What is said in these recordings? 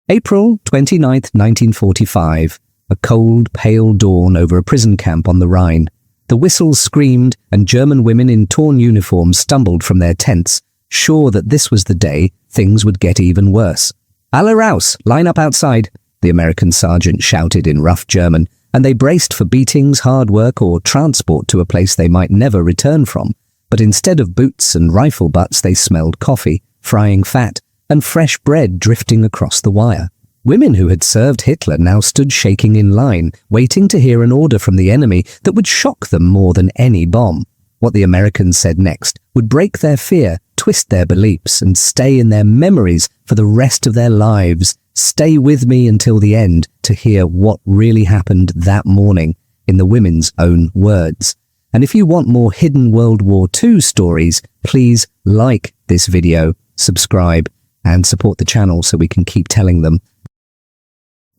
April 29th, 1945. A cold, pale dawn over a prison camp on the Rhine. The whistles screamed, and German women in torn uniforms stumbled from their tents, sure that this was the day things would get even worse. "Alle raus! Line up outside!" the American sergeant shouted in rough German, and they braced for beatings, hard work, or transport to a place they might never return from. But instead of boots and rifle butts, they smelled coffee, frying fat, and fresh bread drifting across the wire. Women who had served Hitler now stood shaking in line, waiting to hear an order from the enemy that would shock them more than any bomb. What the Americans said next would break their fear, twist their beliefs, and stay in their memories for the rest of their lives. Stay with me until the end to hear what really happened that morning, in the women's own words. And if you want more hidden World War II stories, please like this video, subscribe, and support the channel so we can keep telling them.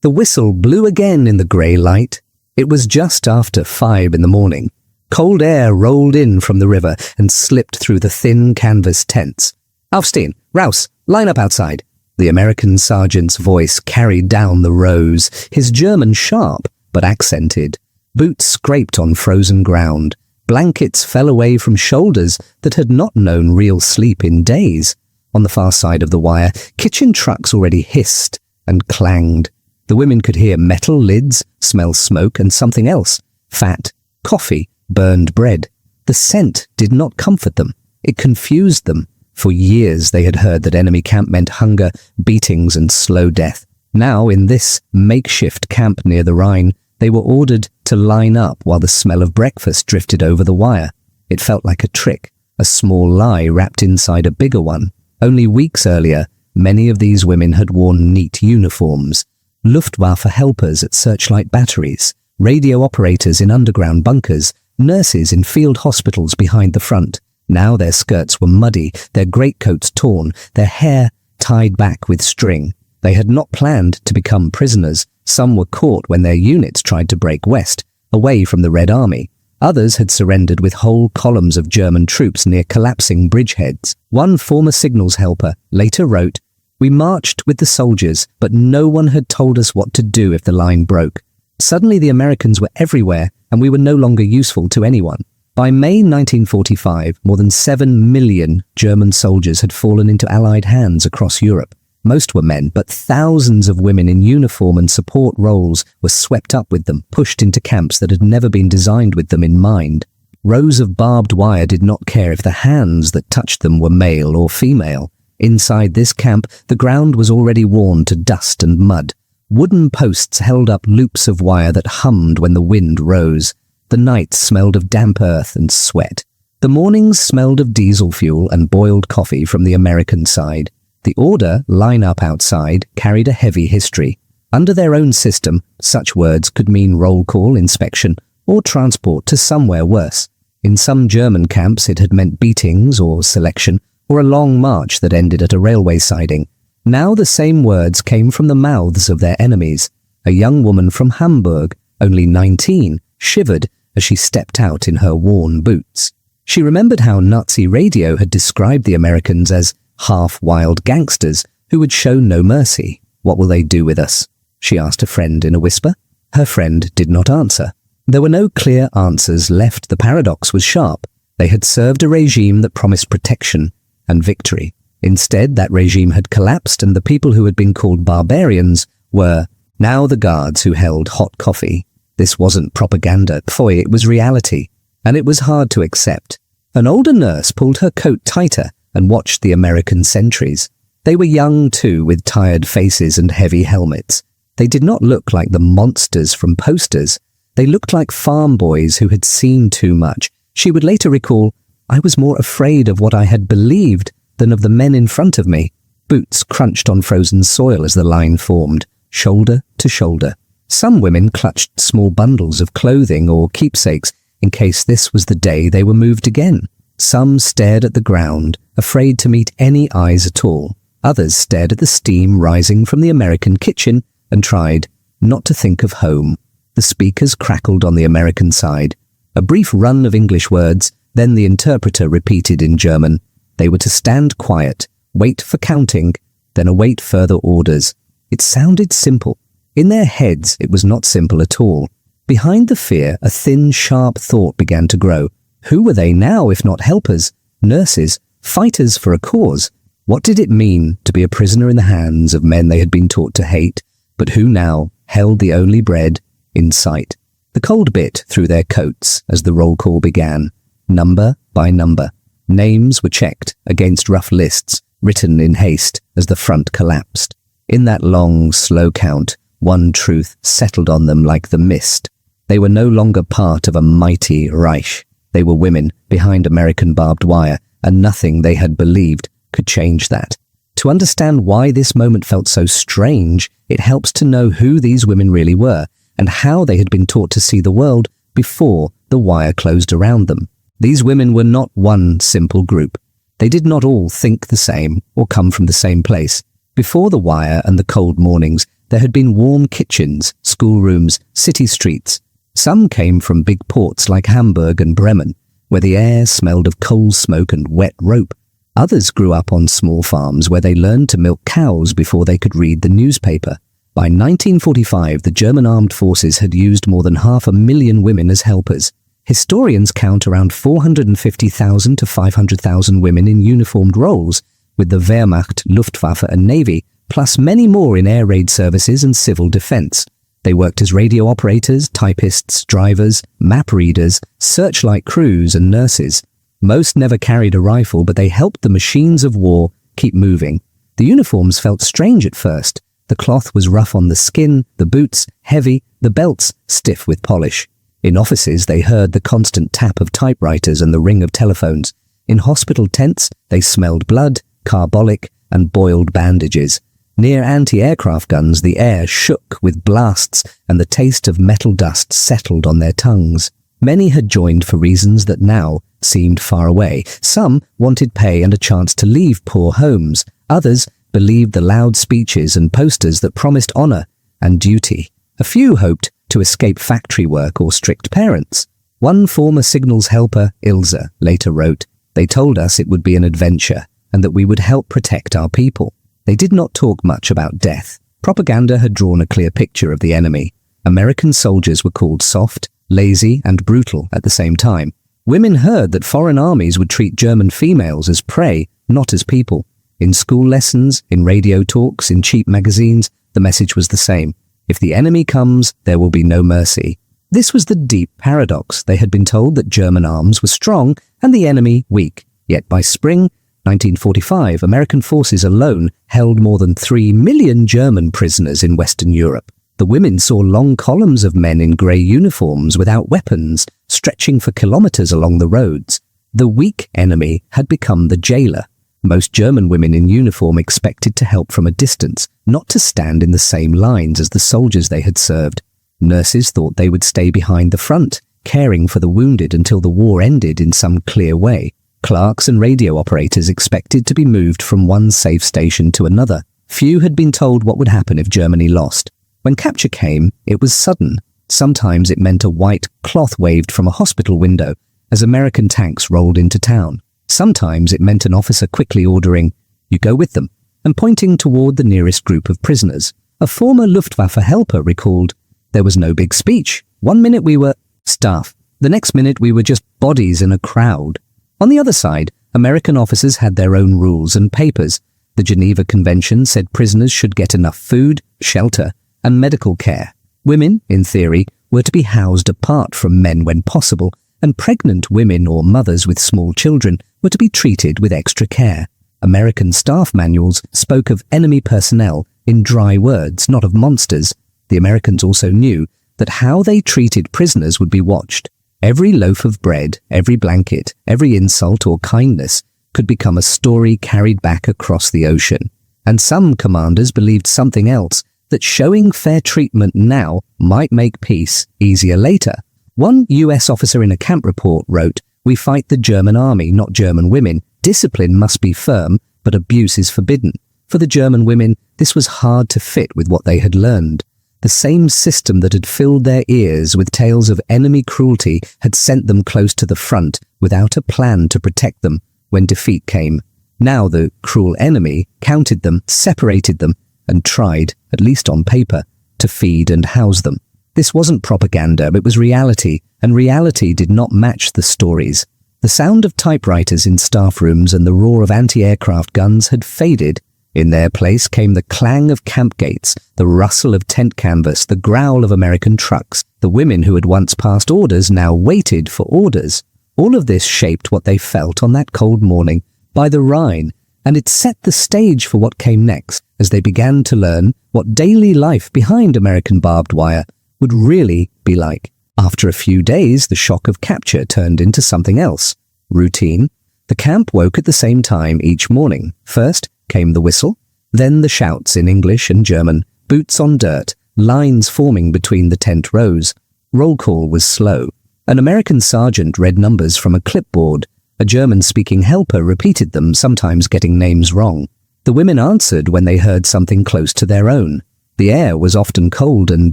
The whistle blew again in the grey light. It was just after 5 in the morning. Cold air rolled in from the river and slipped through the thin canvas tents. "Aufstehen! Raus! Line up outside!" The American sergeant's voice carried down the rows, his German sharp but accented. Boots scraped on frozen ground. Blankets fell away from shoulders that had not known real sleep in days. On the far side of the wire, kitchen trucks already hissed and clanged. The women could hear metal lids, smell smoke and something else. Fat, coffee, burned bread. The scent did not comfort them. It confused them. For years they had heard that enemy camp meant hunger, beatings and slow death. Now, in this makeshift camp near the Rhine, they were ordered to line up while the smell of breakfast drifted over the wire. It felt like a trick, a small lie wrapped inside a bigger one. Only weeks earlier, many of these women had worn neat uniforms. Luftwaffe helpers at searchlight batteries, radio operators in underground bunkers, nurses in field hospitals behind the front. Now their skirts were muddy, their greatcoats torn, their hair tied back with string. They had not planned to become prisoners. Some were caught when their units tried to break west, away from the Red Army. Others had surrendered with whole columns of German troops near collapsing bridgeheads. One former signals helper later wrote, "We marched with the soldiers, but no one had told us what to do if the line broke. Suddenly the Americans were everywhere, and we were no longer useful to anyone." By May 1945, more than 7 million German soldiers had fallen into Allied hands across Europe. Most were men, but thousands of women in uniform and support roles were swept up with them, pushed into camps that had never been designed with them in mind. Rows of barbed wire did not care if the hands that touched them were male or female. Inside this camp, the ground was already worn to dust and mud. Wooden posts held up loops of wire that hummed when the wind rose. The night smelled of damp earth and sweat. The mornings smelled of diesel fuel and boiled coffee from the American side. The order, "line up outside," carried a heavy history. Under their own system, such words could mean roll call, inspection, or transport to somewhere worse. In some German camps it had meant beatings or selection, or a long march that ended at a railway siding. Now the same words came from the mouths of their enemies. A young woman from Hamburg, only 19, shivered as she stepped out in her worn boots. She remembered how Nazi radio had described the Americans as half-wild gangsters who would show no mercy. "What will they do with us?" she asked a friend in a whisper. Her friend did not answer. There were no clear answers left. The paradox was sharp. They had served a regime that promised protection and victory. Instead, that regime had collapsed, and the people who had been called barbarians were now the guards who held hot coffee. This wasn't propaganda, it was reality, and it was hard to accept. An older nurse pulled her coat tighter and watched the American sentries. They were young too, with tired faces and heavy helmets. They did not look like the monsters from posters. They looked like farm boys who had seen too much. She would later recall, "I was more afraid of what I had believed than of the men in front of me." Boots crunched on frozen soil as the line formed, shoulder to shoulder. Some women clutched small bundles of clothing or keepsakes in case this was the day they were moved again. Some stared at the ground, afraid to meet any eyes at all. Others stared at the steam rising from the American kitchen and tried not to think of home. The speakers crackled on the American side. A brief run of English words, then the interpreter repeated in German. They were to stand quiet, wait for counting, then await further orders. It sounded simple. In their heads, it was not simple at all. Behind the fear, a thin, sharp thought began to grow. Who were they now, if not helpers, nurses, fighters for a cause? What did it mean to be a prisoner in the hands of men they had been taught to hate, but who now held the only bread in sight? The cold bit through their coats as the roll call began, number by number. Names were checked against rough lists, written in haste as the front collapsed. In that long, slow count, one truth settled on them like the mist. They were no longer part of a mighty Reich. They were women behind American barbed wire, and nothing they had believed could change that. To understand why this moment felt so strange, it helps to know who these women really were, and how they had been taught to see the world before the wire closed around them. These women were not one simple group. They did not all think the same or come from the same place. Before the wire and the cold mornings, there had been warm kitchens, schoolrooms, city streets. Some came from big ports like Hamburg and Bremen, where the air smelled of coal smoke and wet rope. Others grew up on small farms where they learned to milk cows before they could read the newspaper. By 1945, the German armed forces had used more than 500,000 women as helpers. Historians count around 450,000 to 500,000 women in uniformed roles, with the Wehrmacht, Luftwaffe and Navy, plus many more in air raid services and civil defense. They worked as radio operators, typists, drivers, map readers, searchlight crews and nurses. Most never carried a rifle, but they helped the machines of war keep moving. The uniforms felt strange at first. The cloth was rough on the skin, the boots heavy, the belts stiff with polish. In offices, they heard the constant tap of typewriters and the ring of telephones. In hospital tents, they smelled blood, carbolic, and boiled bandages. Near anti-aircraft guns, the air shook with blasts and the taste of metal dust settled on their tongues. Many had joined for reasons that now seemed far away. Some wanted pay and a chance to leave poor homes. Others believed the loud speeches and posters that promised honor and duty. A few hoped to escape factory work or strict parents. One former signals helper, Ilse, later wrote, "They told us it would be an adventure and that we would help protect our people." They did not talk much about death. Propaganda had drawn a clear picture of the enemy. American soldiers were called soft, lazy, and brutal at the same time. Women heard that foreign armies would treat German females as prey, not as people. In school lessons, in radio talks, in cheap magazines, the message was the same. If the enemy comes, there will be no mercy. This was the deep paradox. They had been told that German arms were strong and the enemy weak. Yet by spring 1945, American forces alone held more than 3 million German prisoners in Western Europe. The women saw long columns of men in grey uniforms without weapons, stretching for kilometers along the roads. The weak enemy had become the jailer. Most German women in uniform expected to help from a distance, not to stand in the same lines as the soldiers they had served. Nurses thought they would stay behind the front, caring for the wounded until the war ended in some clear way. Clerks and radio operators expected to be moved from one safe station to another. Few had been told what would happen if Germany lost. When capture came, it was sudden. Sometimes it meant a white cloth waved from a hospital window as American tanks rolled into town. Sometimes it meant an officer quickly ordering, "You go with them," and pointing toward the nearest group of prisoners. A former Luftwaffe helper recalled, "There was no big speech. One minute we were staff. The next minute we were just bodies in a crowd." On the other side, American officers had their own rules and papers. The Geneva Convention said prisoners should get enough food, shelter, and medical care. Women, in theory, were to be housed apart from men when possible, and pregnant women or mothers with small children were to be treated with extra care. American staff manuals spoke of enemy personnel in dry words, not of monsters. The Americans also knew that how they treated prisoners would be watched. Every loaf of bread, every blanket, every insult or kindness could become a story carried back across the ocean. And some commanders believed something else, that showing fair treatment now might make peace easier later. One US officer in a camp report wrote, "We fight the German army, not German women. Discipline must be firm, but abuse is forbidden." For the German women, this was hard to fit with what they had learned. The same system that had filled their ears with tales of enemy cruelty had sent them close to the front without a plan to protect them when defeat came. Now the cruel enemy counted them, separated them, and tried, at least on paper, to feed and house them. This wasn't propaganda, it was reality, and reality did not match the stories. The sound of typewriters in staff rooms and the roar of anti-aircraft guns had faded. In their place came the clang of camp gates, the rustle of tent canvas, the growl of American trucks. The women who had once passed orders now waited for orders. All of this shaped what they felt on that cold morning by the Rhine, and it set the stage for what came next as they began to learn what daily life behind American barbed wire would really be like. After a few days, the shock of capture turned into something else. Routine. The camp woke at the same time each morning. First came the whistle, then the shouts in English and German, boots on dirt, lines forming between the tent rows. Roll call was slow. An American sergeant read numbers from a clipboard. A German-speaking helper repeated them, sometimes getting names wrong. The women answered when they heard something close to their own. The air was often cold and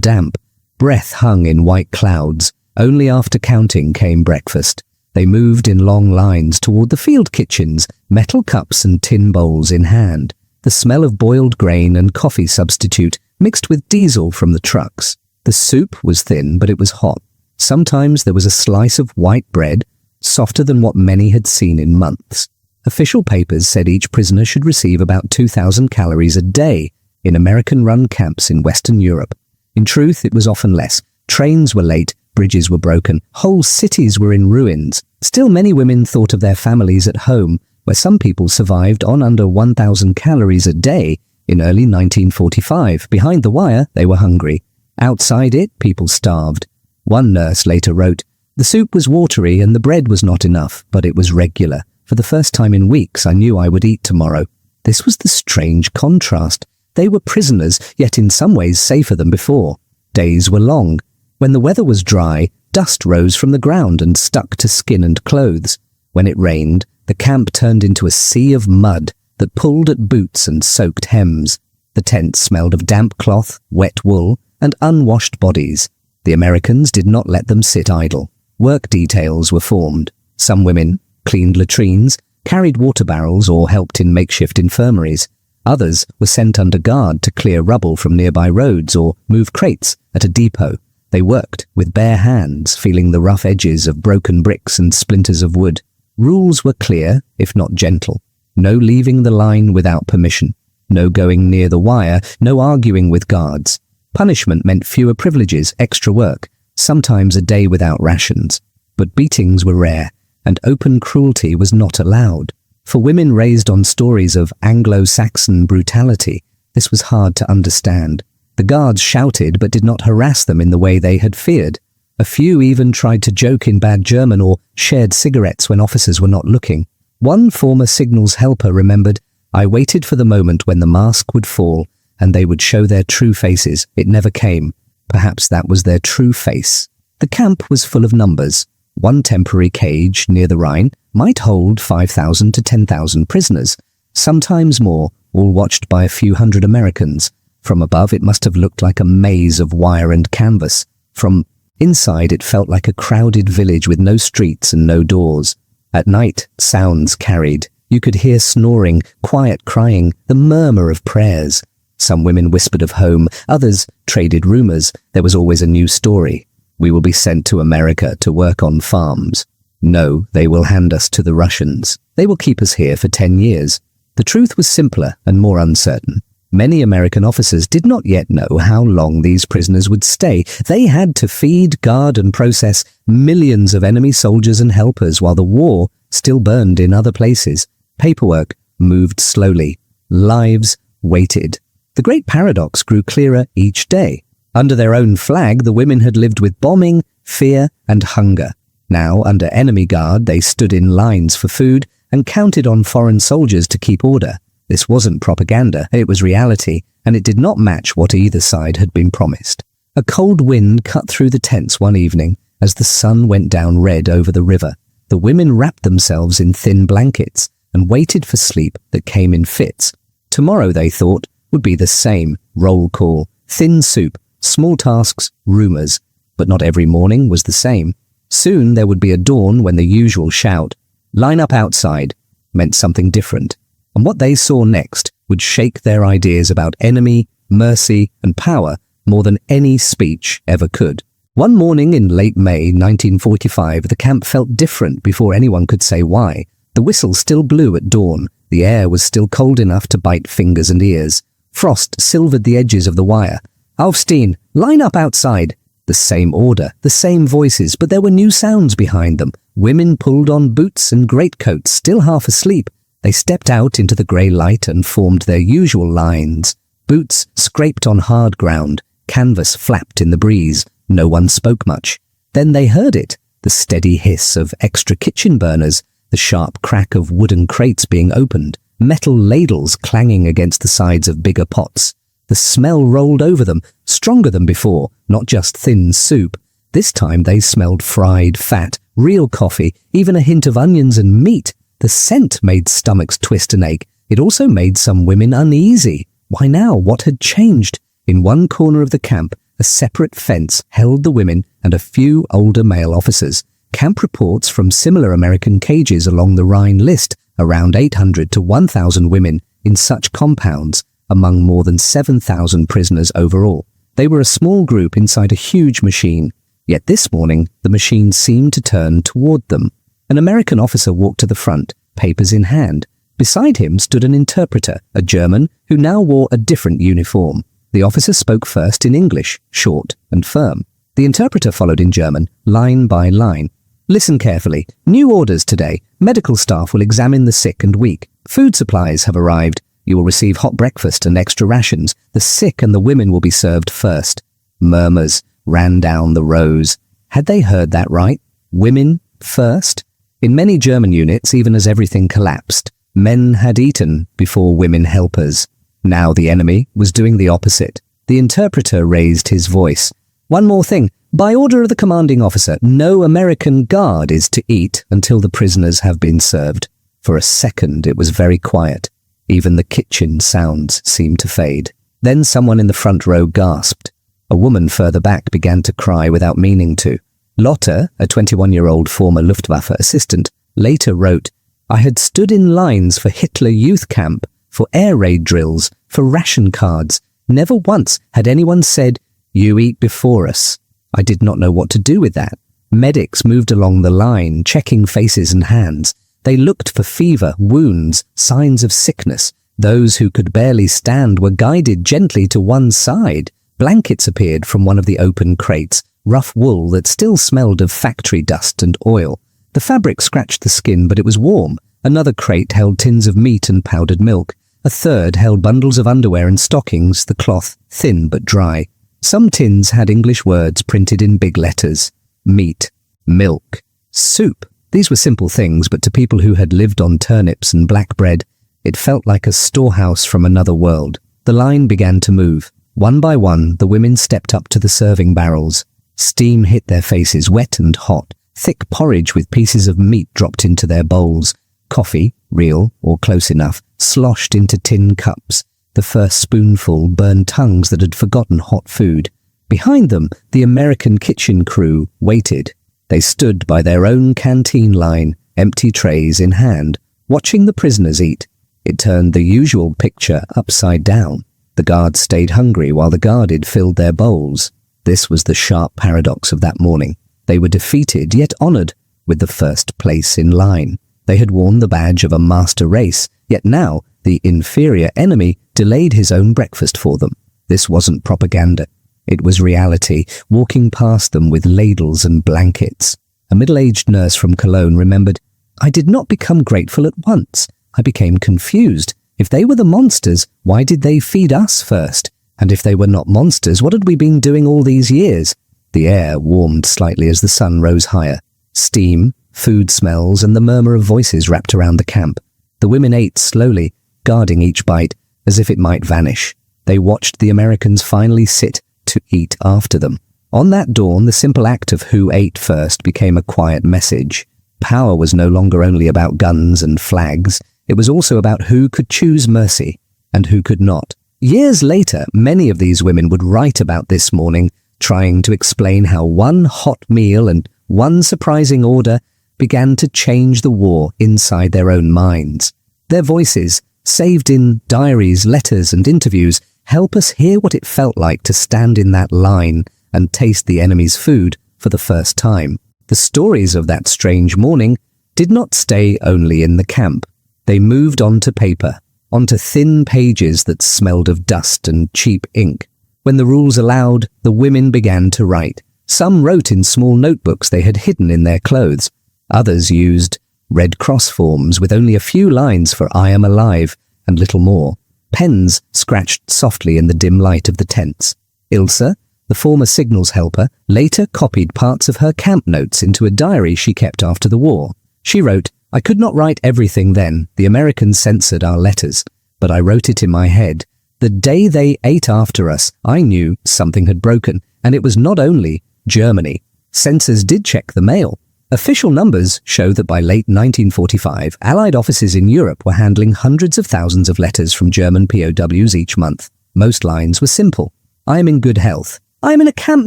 damp. Breath hung in white clouds. Only after counting came breakfast. They moved in long lines toward the field kitchens, metal cups and tin bowls in hand. The smell of boiled grain and coffee substitute mixed with diesel from the trucks. The soup was thin, but it was hot. Sometimes there was a slice of white bread, softer than what many had seen in months. Official papers said each prisoner should receive about 2,000 calories a day in American-run camps in Western Europe. In truth, it was often less. Trains were late, bridges were broken, whole cities were in ruins. Still, many women thought of their families at home, where some people survived on under 1,000 calories a day. In early 1945, behind the wire, they were hungry. Outside it, people starved. One nurse later wrote, "The soup was watery and the bread was not enough, but it was regular. For the first time in weeks, I knew I would eat tomorrow." This was the strange contrast. They were prisoners, yet in some ways safer than before. Days were long. When the weather was dry, dust rose from the ground and stuck to skin and clothes. When it rained, the camp turned into a sea of mud that pulled at boots and soaked hems. The tent smelled of damp cloth, wet wool, and unwashed bodies. The Americans did not let them sit idle. Work details were formed. Some women cleaned latrines, carried water barrels, or helped in makeshift infirmaries. Others were sent under guard to clear rubble from nearby roads or move crates at a depot. They worked with bare hands, feeling the rough edges of broken bricks and splinters of wood. Rules were clear, if not gentle. No leaving the line without permission. No going near the wire, no arguing with guards. Punishment meant fewer privileges, extra work, sometimes a day without rations. But beatings were rare, and open cruelty was not allowed. For women raised on stories of Anglo-Saxon brutality, this was hard to understand. The guards shouted but did not harass them in the way they had feared. A few even tried to joke in bad German or shared cigarettes when officers were not looking. One former signals helper remembered, "I waited for the moment when the mask would fall and they would show their true faces. It never came. Perhaps that was their true face." The camp was full of numbers. One temporary cage near the Rhine might hold 5,000 to 10,000 prisoners, sometimes more, all watched by a few hundred Americans. From above, it must have looked like a maze of wire and canvas. From inside, it felt like a crowded village with no streets and no doors. At night, sounds carried. You could hear snoring, quiet crying, the murmur of prayers. Some women whispered of home, others traded rumors. There was always a new story. "We will be sent to America to work on farms." "No, they will hand us to the Russians. They will keep us here for 10 years. The truth was simpler and more uncertain. Many American officers did not yet know how long these prisoners would stay. They had to feed, guard, and process millions of enemy soldiers and helpers while the war still burned in other places. Paperwork moved slowly. Lives waited. The great paradox grew clearer each day. Under their own flag, the women had lived with bombing, fear, and hunger. Now, under enemy guard, they stood in lines for food and counted on foreign soldiers to keep order. This wasn't propaganda, it was reality, and it did not match what either side had been promised. A cold wind cut through the tents one evening as the sun went down red over the river. The women wrapped themselves in thin blankets and waited for sleep that came in fits. Tomorrow, they thought, would be the same. Roll call, thin soup, small tasks, rumors. But not every morning was the same. Soon there would be a dawn when the usual shout, "Line up outside," meant something different. And what they saw next would shake their ideas about enemy, mercy, and power more than any speech ever could. One morning in late May 1945, the camp felt different before anyone could say why. The whistle still blew at dawn. The air was still cold enough to bite fingers and ears. Frost silvered the edges of the wire. "Aufstehen, line up outside." The same order, the same voices, but there were new sounds behind them. Women pulled on boots and greatcoats, still half asleep. They stepped out into the grey light and formed their usual lines. Boots scraped on hard ground. Canvas flapped in the breeze. No one spoke much. Then they heard it, the steady hiss of extra kitchen burners, the sharp crack of wooden crates being opened, metal ladles clanging against the sides of bigger pots. The smell rolled over them, stronger than before, not just thin soup. This time they smelled fried fat, real coffee, even a hint of onions and meat. The scent made stomachs twist and ache. It also made some women uneasy. Why now? What had changed? In one corner of the camp, a separate fence held the women and a few older male officers. Camp reports from similar American cages along the Rhine list around 800 to 1,000 women in such compounds, among more than 7,000 prisoners overall. They were a small group inside a huge machine. Yet this morning, the machine seemed to turn toward them. An American officer walked to the front, papers in hand. Beside him stood an interpreter, a German, who now wore a different uniform. The officer spoke first in English, short and firm. The interpreter followed in German, line by line. "Listen carefully. New orders today. Medical staff will examine the sick and weak. Food supplies have arrived. You will receive hot breakfast and extra rations. The sick and the women will be served first." Murmurs ran down the rows. Had they heard that right? Women first? In many German units, even as everything collapsed, men had eaten before women helpers. Now the enemy was doing the opposite. The interpreter raised his voice. "One more thing. By order of the commanding officer, no American guard is to eat until the prisoners have been served." For a second it was very quiet. Even the kitchen sounds seemed to fade. Then someone in the front row gasped. A woman further back began to cry without meaning to. Lotte, a 21-year-old former Luftwaffe assistant, later wrote, "I had stood in lines for Hitler Youth Camp, for air raid drills, for ration cards. Never once had anyone said, 'You eat before us.' I did not know what to do with that." Medics moved along the line, checking faces and hands. They looked for fever, wounds, signs of sickness. Those who could barely stand were guided gently to one side. Blankets appeared from one of the open crates, rough wool that still smelled of factory dust and oil. The fabric scratched the skin, but it was warm. Another crate held tins of meat and powdered milk. A third held bundles of underwear and stockings, the cloth thin but dry. Some tins had English words printed in big letters. Meat, milk, soup. These were simple things, but to people who had lived on turnips and black bread, it felt like a storehouse from another world. The line began to move. One by one, the women stepped up to the serving barrels. Steam hit their faces, wet and hot. Thick porridge with pieces of meat dropped into their bowls. Coffee, real or close enough, sloshed into tin cups. The first spoonful burned tongues that had forgotten hot food. Behind them, the American kitchen crew waited. They stood by their own canteen line, empty trays in hand, watching the prisoners eat. It turned the usual picture upside down. The guards stayed hungry while the guarded filled their bowls. This was the sharp paradox of that morning. They were defeated, yet honoured, with the first place in line. They had worn the badge of a master race, yet now the inferior enemy delayed his own breakfast for them. This wasn't propaganda. It was reality, walking past them with ladles and blankets. A middle-aged nurse from Cologne remembered, "I did not become grateful at once. I became confused. If they were the monsters, why did they feed us first? And if they were not monsters, what had we been doing all these years?" The air warmed slightly as the sun rose higher. Steam, food smells, and the murmur of voices wrapped around the camp. The women ate slowly, guarding each bite, as if it might vanish. They watched the Americans finally sit to eat after them. On that dawn, the simple act of who ate first became a quiet message. Power was no longer only about guns and flags. It was also about who could choose mercy and who could not. Years later, many of these women would write about this morning, trying to explain how one hot meal and one surprising order began to change the war inside their own minds. Their voices, saved in diaries, letters, and interviews, help us hear what it felt like to stand in that line and taste the enemy's food for the first time. The stories of that strange morning did not stay only in the camp. They moved on to paper, onto thin pages that smelled of dust and cheap ink. When the rules allowed, the women began to write. Some wrote in small notebooks they had hidden in their clothes. Others used Red Cross forms with only a few lines for "I am alive" and little more. Pens scratched softly in the dim light of the tents. Ilse, the former signals helper, later copied parts of her camp notes into a diary she kept after the war. She wrote, "I could not write everything then. The Americans censored our letters, but I wrote it in my head. The day they ate after us, I knew something had broken, and it was not only Germany. Censors did check the mail. Official numbers show that by late 1945, Allied offices in Europe were handling hundreds of thousands of letters from German POWs each month. Most lines were simple. I am in good health. I am in a camp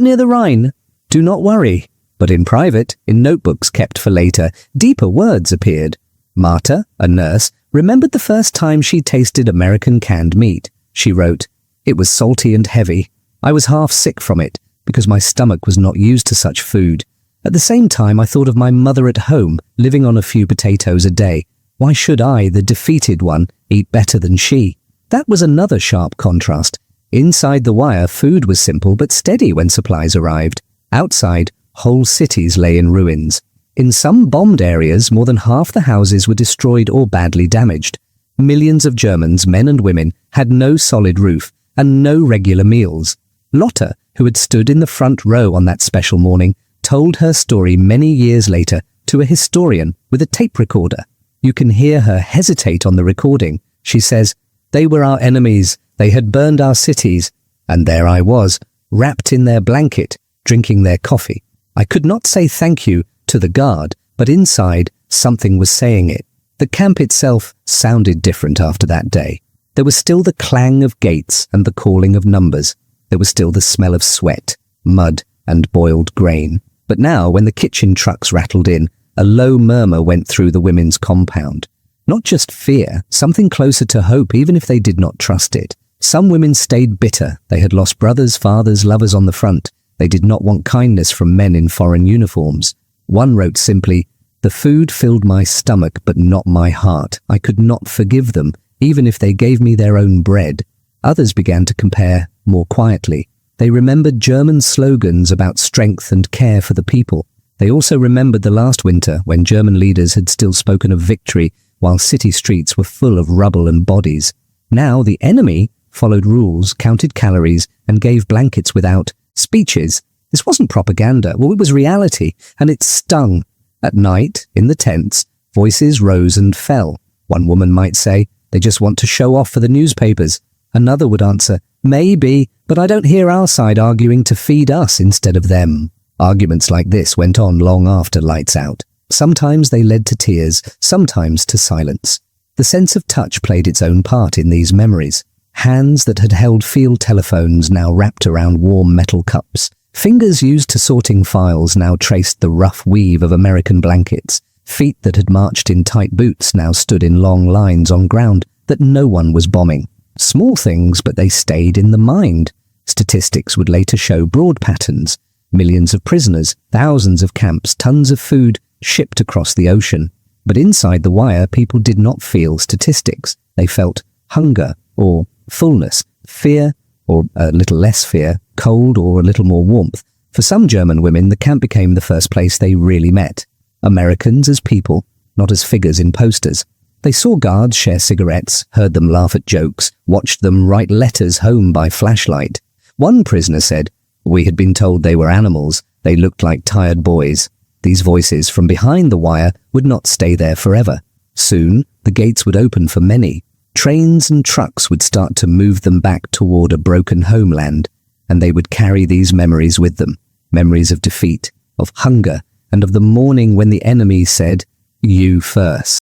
near the Rhine. Do not worry." But in private, in notebooks kept for later, deeper words appeared. Marta, a nurse, remembered the first time she tasted American canned meat. She wrote, "It was salty and heavy. I was half sick from it, because my stomach was not used to such food. At the same time, I thought of my mother at home, living on a few potatoes a day. Why should I, the defeated one, eat better than she?" That was another sharp contrast. Inside the wire, food was simple but steady when supplies arrived. Outside, whole cities lay in ruins. In some bombed areas, more than half the houses were destroyed or badly damaged. Millions of Germans, men and women, had no solid roof and no regular meals. Lotta, who had stood in the front row on that special morning, told her story many years later to a historian with a tape recorder. You can hear her hesitate on the recording. She says, "They were our enemies. They had burned our cities. And there I was, wrapped in their blanket, drinking their coffee. I could not say thank you to the guard, but inside, something was saying it." The camp itself sounded different after that day. There was still the clang of gates and the calling of numbers. There was still the smell of sweat, mud, and boiled grain. But now, when the kitchen trucks rattled in, a low murmur went through the women's compound. Not just fear, something closer to hope, even if they did not trust it. Some women stayed bitter. They had lost brothers, fathers, lovers on the front. They did not want kindness from men in foreign uniforms. One wrote simply, "The food filled my stomach, but not my heart. I could not forgive them, even if they gave me their own bread." Others began to compare more quietly. They remembered German slogans about strength and care for the people. They also remembered the last winter when German leaders had still spoken of victory while city streets were full of rubble and bodies. Now the enemy followed rules, counted calories, and gave blankets without speeches. This wasn't propaganda. Well, it was reality, and it stung. At night, in the tents, voices rose and fell. One woman might say, "They just want to show off for the newspapers." Another would answer, "Maybe, but I don't hear our side arguing to feed us instead of them." Arguments like this went on long after lights out. Sometimes they led to tears, sometimes to silence. The sense of touch played its own part in these memories. Hands that had held field telephones now wrapped around warm metal cups. Fingers used to sorting files now traced the rough weave of American blankets. Feet that had marched in tight boots now stood in long lines on ground that no one was bombing. Small things, but they stayed in the mind. Statistics would later show broad patterns. Millions of prisoners, thousands of camps, tons of food shipped across the ocean. But inside the wire, people did not feel statistics. They felt hunger or fullness, fear or a little less fear, cold or a little more warmth. For some German women, the camp became the first place they really met. Americans as people, not as figures in posters. They saw guards share cigarettes, heard them laugh at jokes, watched them write letters home by flashlight. One prisoner said, "We had been told they were animals. They looked like tired boys." These voices from behind the wire would not stay there forever. Soon, the gates would open for many. Trains and trucks would start to move them back toward a broken homeland, and they would carry these memories with them. Memories of defeat, of hunger, and of the morning when the enemy said, "You first."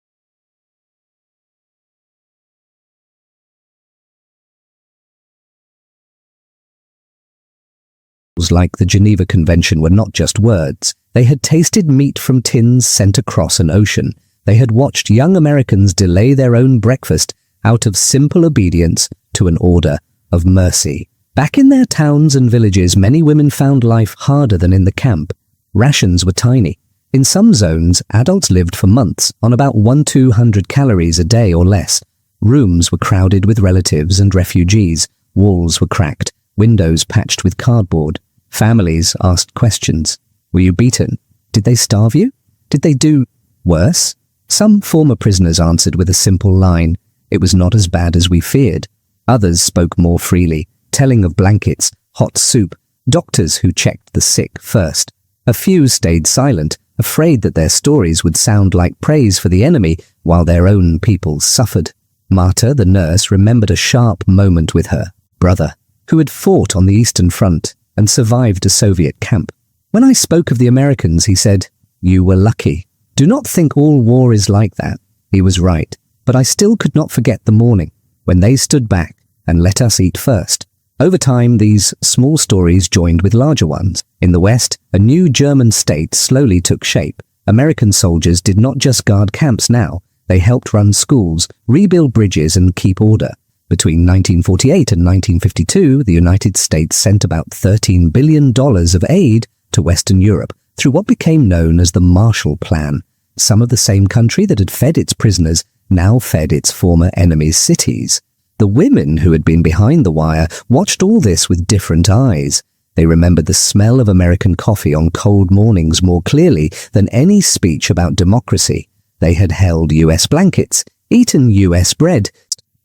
Like the Geneva Convention were not just words. They had tasted meat from tins sent across an ocean. They had watched young Americans delay their own breakfast out of simple obedience to an order of mercy. Back in their towns and villages, many women found life harder than in the camp. Rations were tiny. In some zones, adults lived for months on about 100-200 calories a day or less. Rooms were crowded with relatives and refugees. Walls were cracked, windows patched with cardboard. Families asked questions. Were you beaten? Did they starve you? Did they do worse? Some former prisoners answered with a simple line, "It was not as bad as we feared." Others spoke more freely, telling of blankets, hot soup, doctors who checked the sick first. A few stayed silent, afraid that their stories would sound like praise for the enemy while their own people suffered. Marta, the nurse, remembered a sharp moment with her brother, who had fought on the Eastern Front and survived a Soviet camp. When I spoke of the Americans, he said, "You were lucky. Do not think all war is like that." He was right, but I still could not forget the morning when they stood back and let us eat first. Over time, these small stories joined with larger ones. In the West, a new German state slowly took shape. American soldiers did not just guard camps now. They helped run schools, rebuild bridges, and keep order. Between 1948 and 1952, the United States sent about $13 billion of aid to Western Europe through what became known as the Marshall Plan. Some of the same country that had fed its prisoners now fed its former enemies' cities. The women who had been behind the wire watched all this with different eyes. They remembered the smell of American coffee on cold mornings more clearly than any speech about democracy. They had held U.S. blankets, eaten U.S. bread.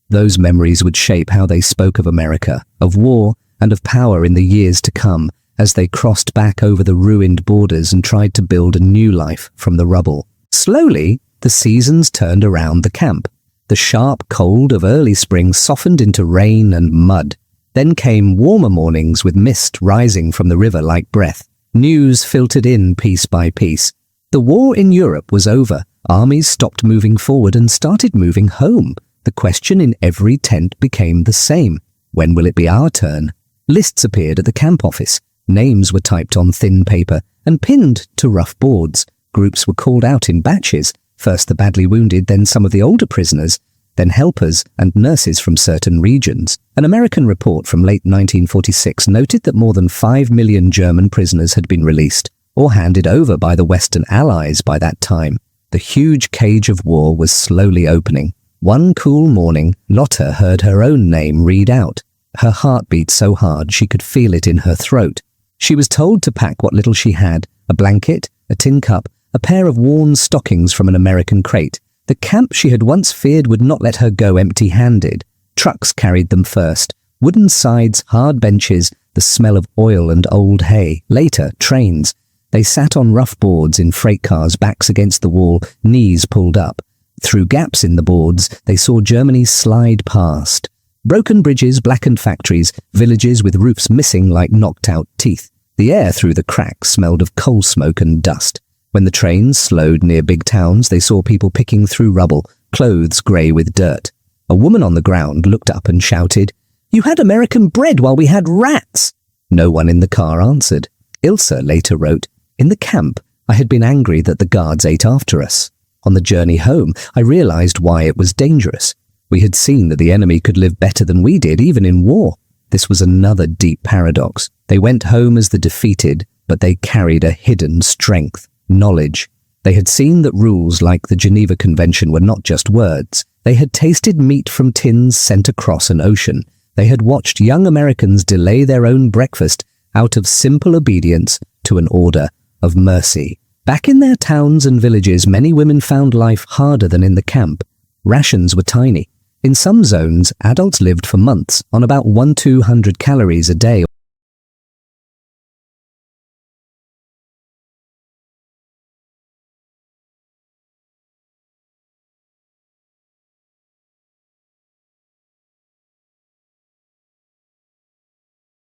Those memories would shape how they spoke of America, of war, and of power in the years to come, as they crossed back over the ruined borders and tried to build a new life from the rubble. Slowly, the seasons turned around the camp. The sharp cold of early spring softened into rain and mud. Then came warmer mornings with mist rising from the river like breath. News filtered in piece by piece. The war in Europe was over. Armies stopped moving forward and started moving home. The question in every tent became the same. When will it be our turn? Lists appeared at the camp office. Names were typed on thin paper and pinned to rough boards. Groups were called out in batches. First the badly wounded, then some of the older prisoners, then helpers and nurses from certain regions. An American report from late 1946 noted that more than 5 million German prisoners had been released or handed over by the Western Allies by that time. The huge cage of war was slowly opening. One cool morning, Lotta heard her own name read out. Her heart beat so hard she could feel it in her throat. She was told to pack what little she had, a blanket, a tin cup, a pair of worn stockings from an American crate. The camp she had once feared would not let her go empty-handed. Trucks carried them first. Wooden sides, hard benches, the smell of oil and old hay. Later, trains. They sat on rough boards in freight cars, backs against the wall, knees pulled up. Through gaps in the boards, they saw Germany slide past. Broken bridges, blackened factories, villages with roofs missing like knocked-out teeth. The air through the cracks smelled of coal smoke and dust. When the trains slowed near big towns, they saw people picking through rubble, clothes grey with dirt. A woman on the ground looked up and shouted, "You had American bread while we had rats!" No one in the car answered. Ilse later wrote, "In the camp, I had been angry that the guards ate after us. On the journey home, I realized why it was dangerous. We had seen that the enemy could live better than we did, even in war. This was another deep paradox. They went home as the defeated, but they carried a hidden strength, knowledge. They had seen that rules like the Geneva Convention were not just words. They had tasted meat from tins sent across an ocean. They had watched young Americans delay their own breakfast out of simple obedience to an order of mercy. Back in their towns and villages, many women found life harder than in the camp. Rations were tiny. In some zones, adults lived for months on about 100-200 calories a day.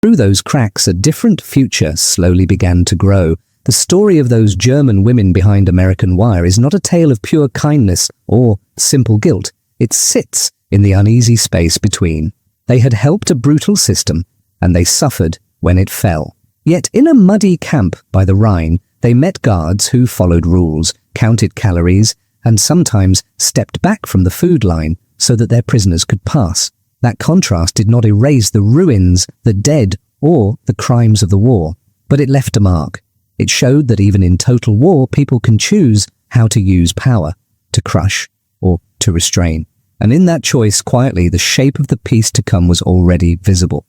Through those cracks, a different future slowly began to grow. The story of those German women behind American wire is not a tale of pure kindness or simple guilt. It sits in the uneasy space between. They had helped a brutal system, and they suffered when it fell. Yet in a muddy camp by the Rhine, they met guards who followed rules, counted calories, and sometimes stepped back from the food line so that their prisoners could pass. That contrast did not erase the ruins, the dead, or the crimes of the war, but it left a mark. It showed that even in total war, people can choose how to use power, to crush or to restrain. And in that choice, quietly, the shape of the peace to come was already visible.